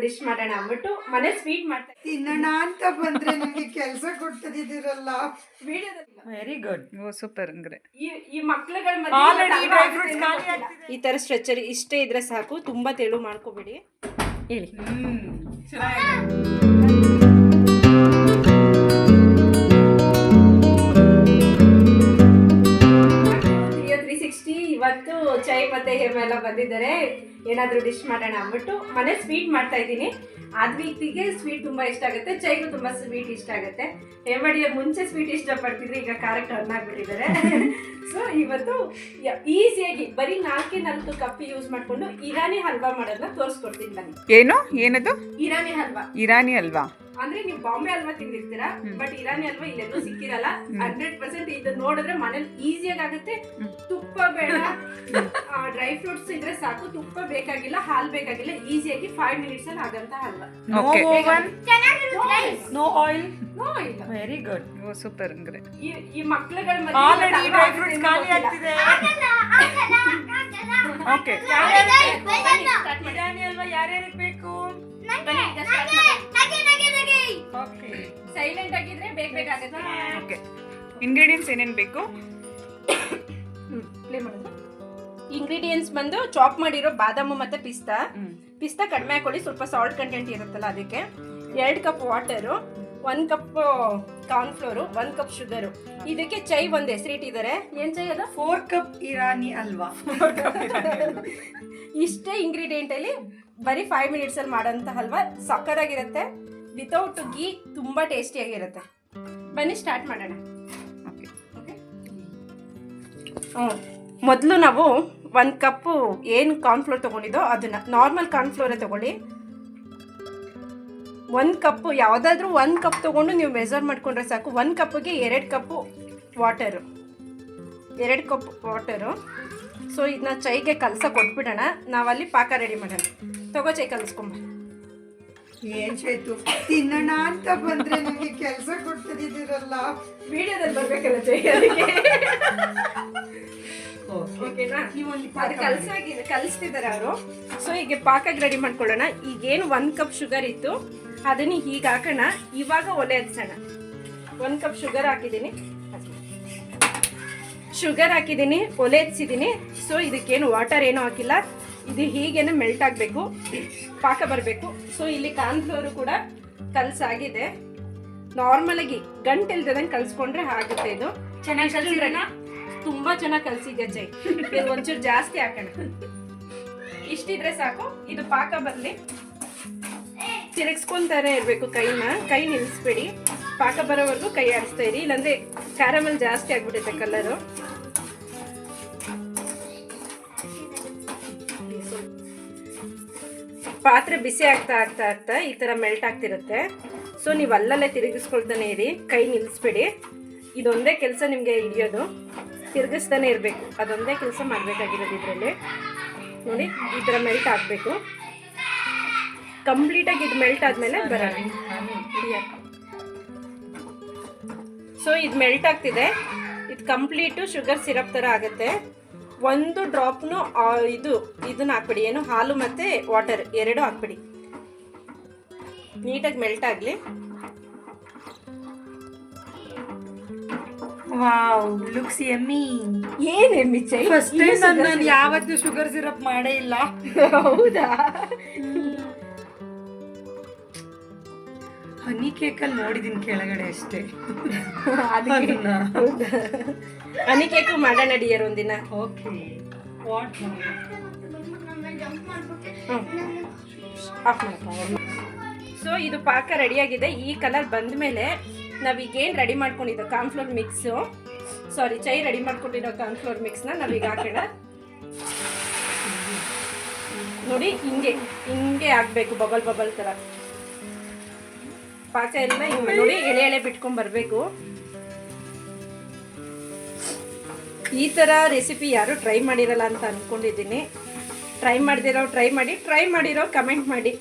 Dish ಮಾಡೋಣ ಅಂದ್ಬಿಟ್ಟು ಮನೆ ಸ್ವೀಟ್ ಮಾಡ್ತಾ ತಿನ್ನೋಣ ಅಂತ ಬಂದ್ರೆ ನಿಮ್ಗೆ ಕೆಲಸ ಕೊಡ್ತಿದ್ದೀರಲ್ಲ ವಿಡಿಯೋದಲ್ಲಿ ವೆರಿ ಗುಡ್. ಓ ಸೂಪರ್ ಅಂದ್ರೆ ಈ ಮಕ್ಳುಗಳ Already ಈ dry fruits ಖಾಲಿ ಆಗ್ತಿದೆ. ಈ ತರ ಸ್ಟ್ರೆಚರ್ ಇಷ್ಟೇ ಇದ್ರೆ ಸಾಕು, ತುಂಬಾ ತೆಳು ಮಾಡ್ಕೋಬೇಡಿ. ಹೇಳಿ ಇವತ್ತು ಚೈ ಮತ್ತೆ ಹೇಮ ಎಲ್ಲ ಬಂದಿದ್ದಾರೆ, ಏನಾದರೂ ಡಿಶ್ ಮಾಡೋಣ ಅಂದ್ಬಿಟ್ಟು ಮನೆ ಸ್ವೀಟ್ ಮಾಡ್ತಾ ಇದ್ದೀನಿ. ಆದ್ವಿಕ್ತಿಗೆ ಸ್ವೀಟ್ ತುಂಬಾ ಇಷ್ಟ ಆಗುತ್ತೆ, ಚೈಗೂ ತುಂಬಾ ಸ್ವೀಟ್ ಇಷ್ಟ ಆಗುತ್ತೆ. ಹೇಮಡಿಯ ಮುಂಚೆ ಸ್ವೀಟ್ ಇಷ್ಟಪಡ್ತಿದ್ರೆ ಈಗ ಖಾರಕ್ಕೆ ಟರ್ನ್ ಆಗ್ಬಿಟ್ಟಿದ್ದಾರೆ. ಸೊ ಇವತ್ತು ಈಸಿಯಾಗಿ ಬರೀ 4 ಕಪ್ ಯೂಸ್ ಮಾಡ್ಕೊಂಡು ಇರಾನಿ ಹಲ್ವಾ ಮಾಡೋದನ್ನ ತೋರಿಸ್ಕೊಡ್ತೀನಿ ಬನ್ನಿ. ಏನು ಏನದು? ಇರಾನಿ ಹಲ್ವಾ. ಇರಾನಿ ಅಲ್ವಾ? ಅಂದ್ರೆ ನೀವು ಬಾಂಬೆ ಹಲ್ವಾ ತಿಂದಿರ್ತೀರಾ, ಬಟ್ ಇರಾನಿ ಹಲ್ವಾ ಇಲ್ಲೆಲ್ಲೂ ಸಿಕ್ಕಿರಲ್ಲ. 100% ಇದು ನೋಡಿದ್ರೆ ಮನೇಲಿ ಈಸಿಯಾಗಿ ಆಗುತ್ತೆ. ತುಪ್ಪ ಬೇಡ, ಡ್ರೈ ಫ್ರೂಟ್ಸ್ ಇದ್ರೆ ಸಾಕು, ತುಪ್ಪ ಬೇಕಾಗಿಲ್ಲ, ಹಾಲು ಬೇಕಾಗಿಲ್ಲ. ಈಸಿಯಾಗಿ 5 ಮಿನಿಟ್ಸ್ ಅಲ್ಲಿ ಆಗಂತ halwa. Okay. No oil. No ಇಲ್ಲ. Very good. ಓ ಸೂಪರ್ ಅಂದ್ರೆ ಈ ಮಕ್ಳುಗಳ ಆಲ್ರೆಡಿ ಈ ಡ್ರೈ ಫ್ರೂಟ್ಸ್ ಖಾಲಿ ಆಗ್ತಿದೆ. ಓಕೆ. ಬಿರಿಯಾನಿ ಅಲ್ವಾ ಯಾರ್ಯಾರಿಗೆ ಬೇಕು? ಓಕೆ. ಸೈಲೆಂಟ್ ಆಗಿದ್ರೆ ಬೇಗ ಆಗುತ್ತೆ. ಓಕೆ. ಇಂಗ್ರೀಡಿಯೆಂಟ್ಸ್ ಏನೇನು ಬೇಕು? ಪ್ಲೇ ಮಾಡೋದು. ಇಂಗ್ರೀಡಿಯೆಂಟ್ಸ್ ಬಂದು ಚಾಪ್ ಮಾಡಿರೋ ಬಾದಾಮು ಮತ್ತೆ ಪಿಸ್ತಾ ಕಡಿಮೆ ಹಾಕೊಳ್ಳಿ, ಸ್ವಲ್ಪ ಸಾಲ್ಟ್ ಕಂಟೆಂಟ್ ಇರುತ್ತಲ್ಲ ಅದಕ್ಕೆ. 2 cup water, 1 cup cornflour, 1 cup sugar. ಇದಕ್ಕೆ ಚೈ ಒಂದು ಹೆಸರಿಟ್ಟಿದ್ದಾರೆ. ಏನ್ ಚೈ ಅದು? 4 ಕಪ್ ಇರಾನಿ ಅಲ್ವಾ. ಇಷ್ಟೇ ಇಂಗ್ರೀಡಿಯೆಂಟ್ ಅಲ್ಲಿ ಬರೀ 5 ಮಿನಿಟ್ಸ್ ಅಲ್ಲಿ ಮಾಡೋಂಥ ಹಲ್ವಾ ಸಕ್ಕತ್ತಾಗಿರುತ್ತೆ. ವಿತೌಟ್ ಗೀ ತುಂಬಾ ಟೇಸ್ಟಿಯಾಗಿರುತ್ತೆ. ಬನ್ನಿ ಸ್ಟಾರ್ಟ್ ಮಾಡೋಣ. ಓಕೆ. ಮೊದಲು ನಾವು 1 ಕಪ್ಪು ಏನು ಕಾರ್ನ್ಫ್ಲೋರ್ ತೊಗೊಂಡಿದ್ದೋ ಅದನ್ನ ನಾರ್ಮಲ್ ಕಾರ್ನ್ಫ್ಲೋರೇ ತೊಗೊಳ್ಳಿ. 1 ಕಪ್ಪು ಯಾವುದಾದ್ರೂ 1 ಕಪ್ ತೊಗೊಂಡು ನೀವು ಮೆಜರ್ ಮಾಡ್ಕೊಂಡ್ರೆ ಸಾಕು. 1 ಕಪ್ಪಿಗೆ 2 ಕಪ್ಪು ವಾಟರು, 2 ಕಪ್ ವಾಟರು. ಸೊ ಇದನ್ನ ಚೈಗೆ ಕಲಸ ಕೊಟ್ಬಿಡೋಣ, ನಾವಲ್ಲಿ ಪಾಕ ರೆಡಿ ಮಾಡೋಣ. ತಗೋ ಚೈ ಕಲಿಸ್ಕೊಂಬ. ಏನ್ ಚೇತು, ತಿನ್ನೋಣ ಅಂತ ಬಂದ್ರೆ ನಿಮ್ಗೆ ಕೆಲಸ ಕೊಡ್ತಿದ್ದೀರಲ್ಲ. ವಿಡಿಯೋದಲ್ಲಿ ಬರ್ಬೇಕಲ್ಲ ಚೈ, ಅದಕ್ಕೆ. ಓಕೆನಾ? ಅದು ಕಲಿಸ್ತಿದ್ದಾರೆ ಅವರು. ಸೊ ಈಗ ಪಾಕಕ್ಕೆ ರೆಡಿ ಮಾಡ್ಕೊಳ್ಳೋಣ. ಈಗೇನು 1 ಕಪ್ ಶುಗರ್ ಇತ್ತು ಅದನ್ನ ಹೀಗೆ ಹಾಕೋಣ. ಇವಾಗ ಒಲೆ ಹಚ್ಚೋಣ. 1 ಕಪ್ ಶುಗರ್ ಹಾಕಿದ್ದೀನಿ, ಒಲೆ ಹಚ್ಚಿದ್ದೀನಿ. ಸೊ ಇದಕ್ಕೇನು ವಾಟರ್ ಏನೂ ಹಾಕಿಲ್ಲ, ಇದು ಹೀಗೇನೆ ಮೆಲ್ಟ್ ಆಗಬೇಕು, ಪಾಕ ಬರಬೇಕು. ಸೊ ಇಲ್ಲಿ ಕಾರ್ನ್ಫ್ಲೋರು ಕೂಡ ಕಲಸಾಗಿದೆ. ನಾರ್ಮಲಾಗಿ ಗಂಟೆಲ್ದಂಗೆ ಕಲಿಸ್ಕೊಂಡ್ರೆ ಆಗುತ್ತೆ. ಇದು ಚೆನ್ನಾಗಿ ಕಲಿಸಿರೋಣ, ತುಂಬಾ ಚೆನ್ನಾಗಿ ಕಲಸಿದ್ಯಾ ಚೈ. ಇದು ಒಂಚೂರು ಜಾಸ್ತಿ ಹಾಕೋಣ, ಇಷ್ಟಿದ್ರೆ ಸಾಕು. ಇದು ಪಾಕ ಬರಲಿ, ತಿರುಗಿಸ್ಕೊಂತಾನೆ ಇರಬೇಕು ಕೈ ನಿಲ್ಲಿಸ್ಬೇಡಿ. ಪಾಕ ಬರೋವರೆಗೂ ಕೈ ಆಡಿಸ್ತಾ ಇರಿ, ಇಲ್ಲಾಂದ್ರೆ ಕ್ಯಾರಮಲ್ ಜಾಸ್ತಿ ಆಗ್ಬಿಡುತ್ತೆ ಕಲರು. ಪಾತ್ರೆ ಬಿಸಿ ಆಗ್ತಾ ಈ ತರ ಮೆಲ್ಟ್ ಆಗ್ತಿರುತ್ತೆ. ಸೊ ನೀವು ಅಲ್ಲಲ್ಲೇ ತಿರುಗಿಸ್ಕೊಳ್ತಾನೆ ಇರಿ, ಕೈ ನಿಲ್ಲಿಸ್ಬೇಡಿ. ಇದೊಂದೇ ಕೆಲಸ ನಿಮಗೆ ಹಿಡಿಯೋದು, ತಿರುಗಿಸ್ತಾನೆ ಇರಬೇಕು. ಅದೊಂದೇ ಕೆಲಸ ಮಾಡಬೇಕಾಗಿರೋದು ಇದರಲ್ಲಿ. ನೋಡಿ ಈ ಥರ ಮೆಲ್ಟ್ ಆಗಬೇಕು. ಕಂಪ್ಲೀಟಾಗಿ ಇದು ಮೆಲ್ಟ್ ಆದಮೇಲೆ ಬರೋಣ. ಸೊ ಇದು ಮೆಲ್ಟ್ ಆಗ್ತಿದೆ. ಇದು ಕಂಪ್ಲೀಟು ಶುಗರ್ ಸಿರಪ್ ಥರ ಆಗುತ್ತೆ. 1 ಡ್ರಾಪ್ನು ಇದನ್ನ ಹಾಕ್ಬಿಡಿ, ಏನು ಹಾಲು ಮತ್ತು ವಾಟರ್ 2 ಹಾಕ್ಬಿಡಿ. ನೀಟಾಗಿ ಮೆಲ್ಟ್ ಆಗಲಿ. Wow, looks yummy. ಏನು ಎಮ್ಮಿ ಚೈ, ಫಸ್ಟ್ ಟೈಮ್ ನಾನು ಯಾವತ್ತೂ ಶುಗರ್ ಸಿರಪ್ ಮಾಡೇ ಇಲ್ಲ. ಹೌದಾ? ಹನಿ ಕೇಕಲ್ಲಿ ನೋಡಿದ್ದೀನಿ ಕೆಳಗಡೆ ಅಷ್ಟೇ. ಹನಿ ಕೇಕು ಮಾಡೋಣ ಡಿಯರ್ ಒಂದಿನ. ಓಕೆ. ವಾಟ್? ಆಫ್ ಮಾಡ್ಕೊಂಡು. ಸೊ ಇದು ಪಾಕ ರೆಡಿಯಾಗಿದೆ. ಈ ಕಲರ್ ಬಂದಮೇಲೆ ನಾವೀಗೇನು ರೆಡಿ ಮಾಡ್ಕೊಂಡಿದ್ದೋ ಕಾರ್ನ್ಫ್ಲೋರ್ ಮಿಕ್ಸು, ಚೈ ರೆಡಿ ಮಾಡ್ಕೊಂಡಿರೋ ಕಾರ್ನ್ಫ್ಲೋರ್ ಮಿಕ್ಸ್ನ ನಾವೀಗ ಹಾಕೋಣ. ನೋಡಿ ಹಿಂಗೆ ಆಗಬೇಕು, ಬಬಲ್ ಥರ ಪಾಕ ಎಲ್ಲ. ಹಿಂಗೆ ನೋಡಿ ಎಳೆ ಬಿಟ್ಕೊಂಡು ಬರಬೇಕು. ಈ ಥರ ರೆಸಿಪಿ ಯಾರು ಟ್ರೈ ಮಾಡಿರಲ್ಲ ಅಂತ ಅಂದ್ಕೊಂಡಿದ್ದೀನಿ. ಟ್ರೈ ಮಾಡಿರೋ ಕಮೆಂಟ್ ಮಾಡಿ.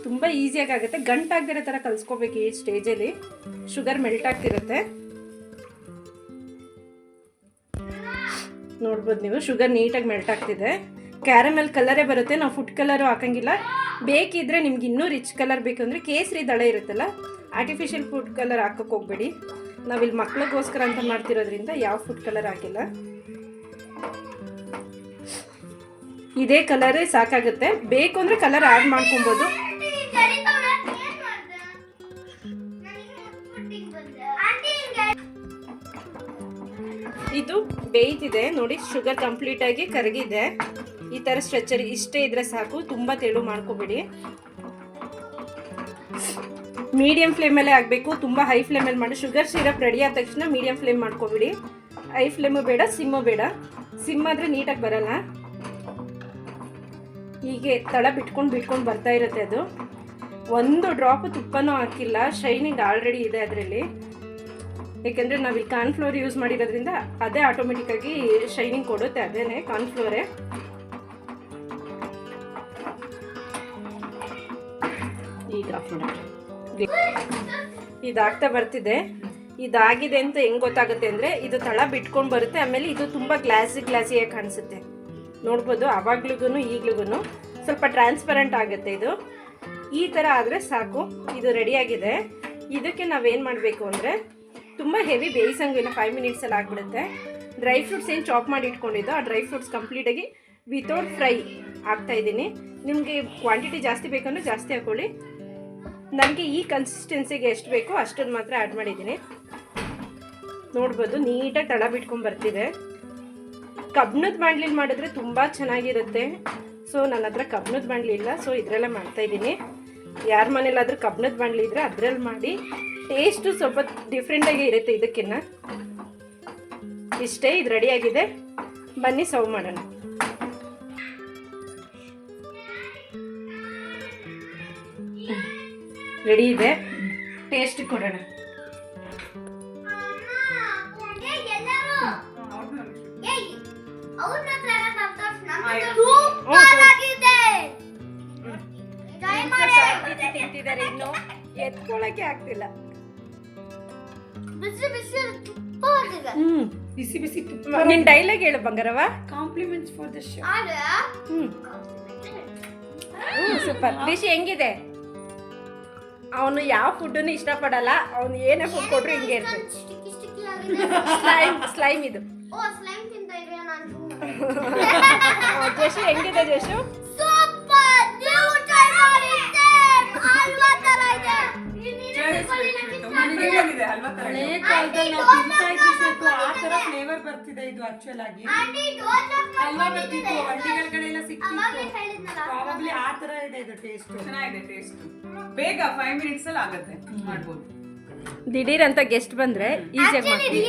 ತುಂಬ ಈಸಿಯಾಗಿ ಆಗುತ್ತೆ, ಗಂಟಾಗದಿರೋ ಥರ ಕಲಿಸ್ಕೋಬೇಕು. ಈ ಸ್ಟೇಜಲ್ಲಿ ಶುಗರ್ ಮೆಲ್ಟ್ ಆಗ್ತಿರುತ್ತೆ, ನೋಡ್ಬೋದು ನೀವು. ಶುಗರ್ ನೀಟಾಗಿ ಮೆಲ್ಟ್ ಆಗ್ತಿದೆ. ಕ್ಯಾರಮೆಲ್ ಕಲರೇ ಬರುತ್ತೆ, ನಾವು ಫುಡ್ ಕಲರು ಹಾಕಂಗಿಲ್ಲ. ಬೇಕಿದ್ರೆ ನಿಮ್ಗೆ ಇನ್ನೂ ರಿಚ್ ಕಲರ್ ಬೇಕಂದರೆ ಕೇಸರಿ ದಳ ಇರುತ್ತಲ್ಲ, ಆರ್ಟಿಫಿಷಿಯಲ್ ಫುಡ್ ಕಲರ್ ಹಾಕೋಕೆ ಹೋಗ್ಬೇಡಿ. ನಾವಿಲ್ಲಿ ಮಕ್ಳಿಗೋಸ್ಕರ ಅಂತ ಮಾಡ್ತಿರೋದ್ರಿಂದ ಯಾವ ಫುಡ್ ಕಲರ್ ಹಾಕಿಲ್ಲ. ಇದೇ ಕಲರೇ ಸಾಕಾಗುತ್ತೆ. ಬೇಕು ಅಂದರೆ ಕಲರ್ ಆ್ಯಡ್ ಮಾಡ್ಕೊಬೋದು. ಇದು ಬೇಯ್ತಿದೆ ನೋಡಿ, ಶುಗರ್ ಕಂಪ್ಲೀಟಾಗಿ ಕರಗಿದೆ. ಈ ಥರ ಸ್ಟ್ರೆಚರ್ ಇಷ್ಟೇ ಇದ್ರೆ ಸಾಕು, ತುಂಬ ತೆಳು ಮಾಡ್ಕೋಬೇಡಿ. ಮೀಡಿಯಂ ಫ್ಲೇಮಲ್ಲೇ ಆಗಬೇಕು, ತುಂಬ ಹೈ ಫ್ಲೇಮಲ್ಲಿ ಮಾಡಿ. ಶುಗರ್ ಸಿರಪ್ ರೆಡಿ ಆದ ತಕ್ಷಣ ಮೀಡಿಯಂ ಫ್ಲೇಮ್ ಮಾಡ್ಕೊಬಿಡಿ. ಹೈ ಫ್ಲೇಮು ಬೇಡ, ಸಿಮ್ಮು ಬೇಡ. ಸಿಮ್ ಆದರೆ ನೀಟಾಗಿ ಬರಲ್ಲ. ಹೀಗೆ ತಳ ಬಿಟ್ಕೊಂಡು ಬರ್ತಾ ಇರುತ್ತೆ ಅದು. ಒಂದು ಡ್ರಾಪ್ ತುಪ್ಪನೂ ಹಾಕಿಲ್ಲ, ಶೈನಿಂಗ್ ಆಲ್ರೆಡಿ ಇದೆ ಅದರಲ್ಲಿ. ಏಕೆಂದರೆ ನಾವಿಲ್ಲಿ ಕಾರ್ನ್ಫ್ಲೋರ್ ಯೂಸ್ ಮಾಡಿರೋದ್ರಿಂದ ಅದೇ ಆಟೋಮೆಟಿಕ್ಕಾಗಿ ಶೈನಿಂಗ್ ಕೊಡುತ್ತೆ, ಅದೇನೆ ಕಾರ್ನ್ಫ್ಲೋರೇ. ಈಗ ಆಫ್ ಮಾಡಿ. ಇದಾಗ್ತಾ ಬರ್ತಿದೆ. ಇದಾಗಿದೆ ಅಂತ ಹೆಂಗೆ ಗೊತ್ತಾಗುತ್ತೆ ಅಂದರೆ, ಇದು ತಳ ಬಿಟ್ಕೊಂಡು ಬರುತ್ತೆ, ಆಮೇಲೆ ಇದು ತುಂಬ ಗ್ಲಾಸಿಯಾಗಿ ಕಾಣಿಸುತ್ತೆ. ನೋಡ್ಬೋದು, ಆವಾಗ್ಲೂ ಈಗ್ಲೂ ಸ್ವಲ್ಪ ಟ್ರಾನ್ಸ್ಪರೆಂಟ್ ಆಗುತ್ತೆ ಇದು. ಈ ಥರ ಆದರೆ ಸಾಕು, ಇದು ರೆಡಿಯಾಗಿದೆ. ಇದಕ್ಕೆ ನಾವೇನು ಮಾಡಬೇಕು ಅಂದರೆ, ತುಂಬ ಹೆವಿ ಬೇಯಿಸಂಗಿಲ್ಲ, 5 ಮಿನಿಟ್ಸಲ್ಲಿ ಆಗಿಬಿಡುತ್ತೆ. ಡ್ರೈ ಫ್ರೂಟ್ಸ್ ಏನು ಚಾಪ್ ಮಾಡಿ ಇಟ್ಕೊಂಡಿದ್ದೋ ಆ ಡ್ರೈ ಫ್ರೂಟ್ಸ್ ಕಂಪ್ಲೀಟಾಗಿ ವಿತೌಟ್ ಫ್ರೈ ಹಾಕ್ತಾಯಿದ್ದೀನಿ. ನಿಮಗೆ ಕ್ವಾಂಟಿಟಿ ಜಾಸ್ತಿ ಬೇಕಂದ್ರೆ ಜಾಸ್ತಿ ಹಾಕ್ಕೊಳ್ಳಿ. ನನಗೆ ಈ ಕನ್ಸಿಸ್ಟೆನ್ಸಿಗೆ ಎಷ್ಟು ಬೇಕೋ ಅಷ್ಟನ್ನು ಮಾತ್ರ ಆ್ಯಡ್ ಮಾಡಿದ್ದೀನಿ. ನೋಡ್ಬೋದು, ನೀಟಾಗಿ ತಳ ಬಿಟ್ಕೊಂಡು ಬರ್ತಿದೆ. ಕಬ್ಬಿಣದ ಬಾಣಲಿಲಿ ಮಾಡಿದ್ರೆ ತುಂಬ ಚೆನ್ನಾಗಿರುತ್ತೆ. ಸೊ ನನ್ನ ಹತ್ರ ಕಬ್ಬಿಣದ ಬಾಣಲಿ ಇಲ್ಲ, ಸೊ ಇದರಲ್ಲೇ ಮಾಡ್ತಾಯಿದ್ದೀನಿ. ಯಾರ ಮನೇಲಾದರೂ ಕಬ್ಬಿಣದ ಬಾಣಲಿ ಇದ್ದರೆ ಅದರಲ್ಲಿ ಮಾಡಿ. ಟೇಸ್ಟು ಸ್ವಲ್ಪ ಡಿಫ್ರೆಂಟಾಗಿ ಇರುತ್ತೆ ಇದಕ್ಕಿನ್ನ. ಇಷ್ಟೇ, ಇದು ರೆಡಿಯಾಗಿದೆ. ಬನ್ನಿ ಸರ್ವ್ ಮಾಡೋಣ. ರೆಡಿ ಇದೆ, ಟೇಸ್ಟ್ ಕೊಡೋಣ. ತಿಂತಿದ್ದಾರೆ, ಇನ್ನು ಎತ್ಕೊಳ್ಳಕ್ಕೆ ಆಗ್ತಿಲ್ಲ. ಬಿಸಿ ತುಪ್ಪ. ನಿನ್ ಡೈಲಾಗ್ ಹೇಳು ಬಂಗಾರವ. Compliments for the show. Super. Dish ಹೆಂಗಿದೆ? ಅವನು ಯಾವ ಫುಡ್ಡನ್ನು ಇಷ್ಟಪಡಲ್ಲ, ಅವನು ಏನೇ ಫುಡ್ ಕೊಟ್ರು ಹಿಂಗೆ ಇರ್ತದೆ. ಸ್ಲೈಮ್ ಇದು. ಜಶು ಹೆಂಗಿದೆ ಜಶು? ಹಳೆ ಕಾಲದಲ್ಲಿ ನಾವು ತಿಂತಾ ಇದ್ದಿದ್ದು ಆ ತರ ಫ್ಲೇವರ್ ಬರ್ತಿದೆ ಇದು. ಆಕ್ಚುಲ್ ಆಗಿ ಹಲ್ವಾ ಬರ್ತಿತ್ತು, ಹಳ್ಳಿಗಳ ಕಡೆ ಎಲ್ಲ ಸಿಕ್ತಿತ್ತು. ಪ್ರಾಬಬ್ಲಿ ಆ ತರ ಇದೆ ಇದು ಟೇಸ್ಟ್. ಚೆನ್ನಾಗಿದೆ ಟೇಸ್ಟ್. ಬೇಗ 5 ಮಿನಿಟ್ಸ್ ಅಲ್ಲಿ ಆಗುತ್ತೆ, ಮಾಡ್ಬೋದು. ದಿಢೀರ್ ಅಂತ ಗೆಸ್ಟ್ ಬಂದ್ರೆ ಈಸಿಯಾಗಿ ಮಾಡ್ತೀವಿ.